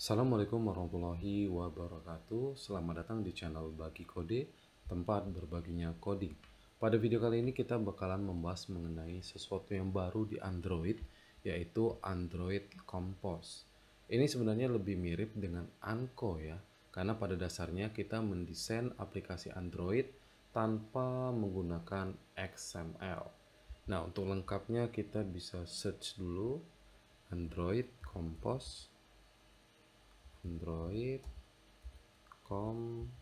Assalamualaikum warahmatullahi wabarakatuh. Selamat datang di channel Bagi Kode, tempat berbaginya coding. Pada video kali ini kita bakalan membahas mengenai sesuatu yang baru di Android, yaitu Android Compose. Ini sebenarnya lebih mirip dengan Anko ya, karena pada dasarnya kita mendesain aplikasi Android tanpa menggunakan XML. Nah, untuk lengkapnya kita bisa search dulu Android Compose. Android Compose,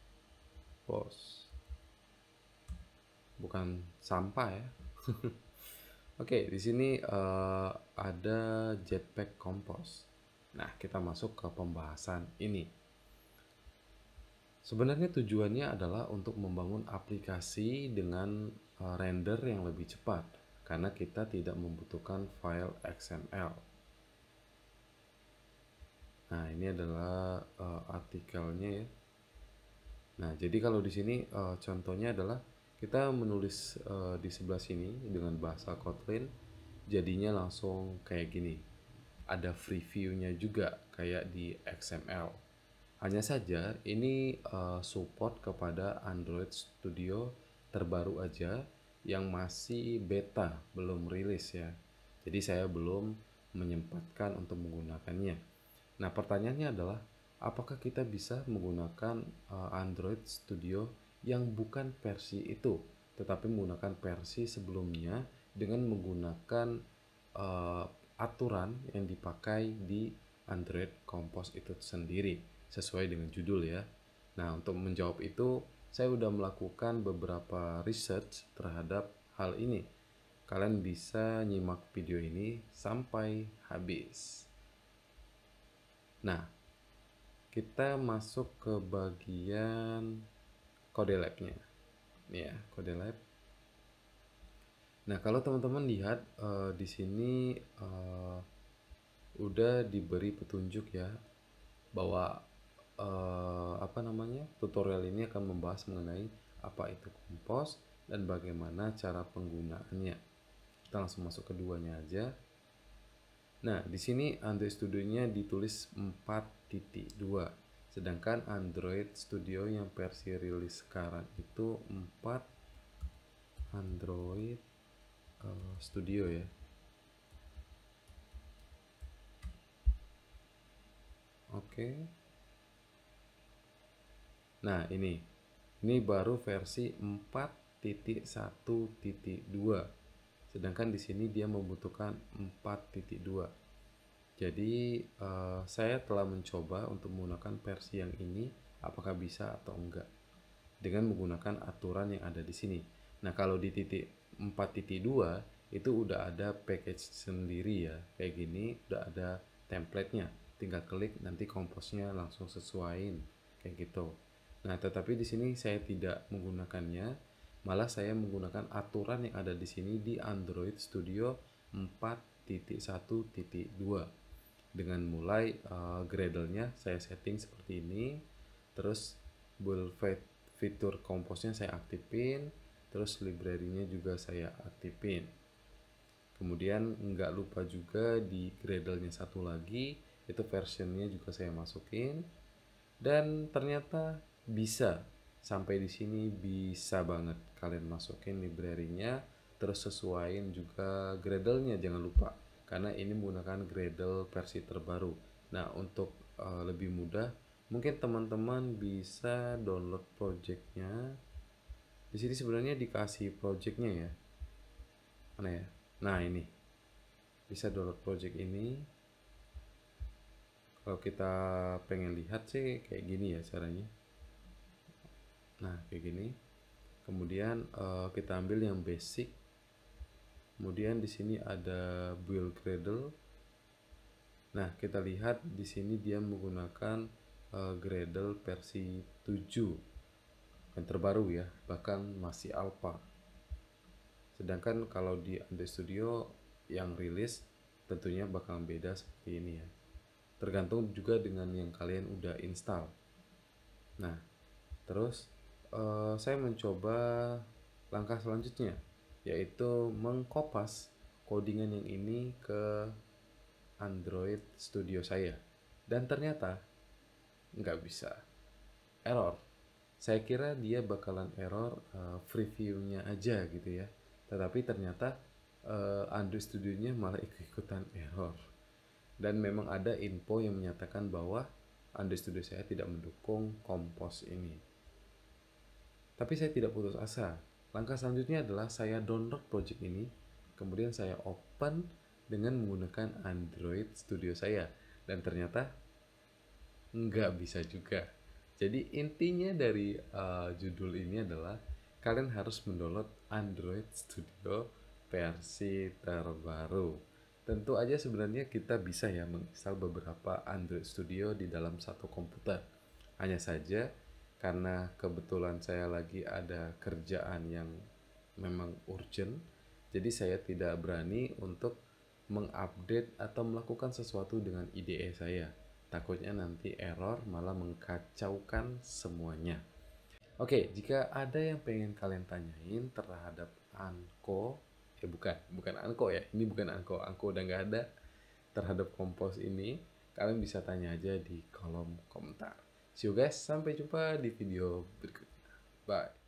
bukan sampah ya. Oke, di sini ada Jetpack Compose. Nah, kita masuk ke pembahasan ini. Sebenarnya tujuannya adalah untuk membangun aplikasi dengan render yang lebih cepat, karena kita tidak membutuhkan file XML. Nah, ini adalah artikelnya ya. Nah, jadi kalau di sini contohnya adalah kita menulis di sebelah sini dengan bahasa Kotlin, jadinya langsung kayak gini. Ada preview-nya juga kayak di XML. Hanya saja ini support kepada Android Studio terbaru aja yang masih beta, belum rilis ya. Jadi saya belum menyempatkan untuk menggunakannya. Nah, pertanyaannya adalah apakah kita bisa menggunakan Android Studio yang bukan versi itu, tetapi menggunakan versi sebelumnya dengan menggunakan uh, aturan yang dipakai di Android Compose itu sendiri sesuai dengan judul ya. Nah, untuk menjawab itu saya sudah melakukan beberapa research terhadap hal ini. Kalian bisa nyimak video ini sampai habis. Nah, kita masuk ke bagian kode labnya. Nih ya, kode lab. Nah, kalau teman-teman lihat di sini udah diberi petunjuk ya bahwa tutorial ini akan membahas mengenai apa itu Compose dan bagaimana cara penggunaannya. Kita langsung masuk keduanya aja. Nah, di sini Android Studio-nya ditulis 4.2, sedangkan Android Studio yang versi rilis sekarang itu 4 Android Studio ya. Oke. Nah, ini baru versi 4.1.2. Sedangkan di sini dia membutuhkan 4.2. Jadi saya telah mencoba untuk menggunakan versi yang ini, apakah bisa atau enggak dengan menggunakan aturan yang ada di sini. Nah, kalau di titik 4.2 itu udah ada package sendiri ya, kayak gini udah ada template-nya. Tinggal klik nanti komposnya langsung sesuaiin kayak gitu. Nah, tetapi di sini saya tidak menggunakannya, malah saya menggunakan aturan yang ada di sini di Android Studio 4.1.2 dengan mulai Gradle-nya saya setting seperti ini, terus build fitur Compose-nya saya aktifin, terus library-nya juga saya aktifin. Kemudian nggak lupa juga di Gradle-nya satu lagi, itu versionnya juga saya masukin, dan ternyata bisa. Sampai di sini bisa banget kalian masukin library-nya, terus sesuaiin juga Gradle-nya jangan lupa, karena ini menggunakan Gradle versi terbaru. Nah, untuk lebih mudah, mungkin teman-teman bisa download project-nya. Di sini sebenarnya dikasih project-nya ya. Mana ya? Nah, ini. Bisa download project ini. Kalau kita pengen lihat sih kayak gini ya caranya. Nah, kayak gini. Kemudian kita ambil yang basic. Kemudian di sini ada build Gradle. Nah, kita lihat di sini dia menggunakan Gradle versi 7 yang terbaru ya, bahkan masih alpha. Sedangkan kalau di Android Studio yang rilis tentunya bakal beda seperti ini ya. Tergantung juga dengan yang kalian udah install. Nah, terus saya mencoba langkah selanjutnya, yaitu mengkopas codingan yang ini ke Android Studio saya. Dan ternyata nggak bisa, error. Saya kira dia bakalan error preview-nya aja gitu ya. Tetapi ternyata Android Studio-nya malah ikut-ikutan error. Dan memang ada info yang menyatakan bahwa Android Studio saya tidak mendukung Compose ini. Tapi saya tidak putus asa. Langkah selanjutnya adalah saya download project ini, kemudian saya open dengan menggunakan Android Studio saya. Dan ternyata nggak bisa juga. Jadi intinya dari judul ini adalah kalian harus mendownload Android Studio versi terbaru. Tentu aja sebenarnya kita bisa ya menginstal beberapa Android Studio di dalam satu komputer. Hanya saja karena kebetulan saya lagi ada kerjaan yang memang urgent, jadi saya tidak berani untuk mengupdate atau melakukan sesuatu dengan IDE saya. Takutnya nanti error malah mengkacaukan semuanya. Oke, jika ada yang pengen kalian tanyain terhadap Anko, bukan Anko ya, ini bukan Anko, Anko udah nggak ada. Terhadap Compose ini, kalian bisa tanya aja di kolom komentar. See you guys, sampai jumpa di video berikutnya. Bye.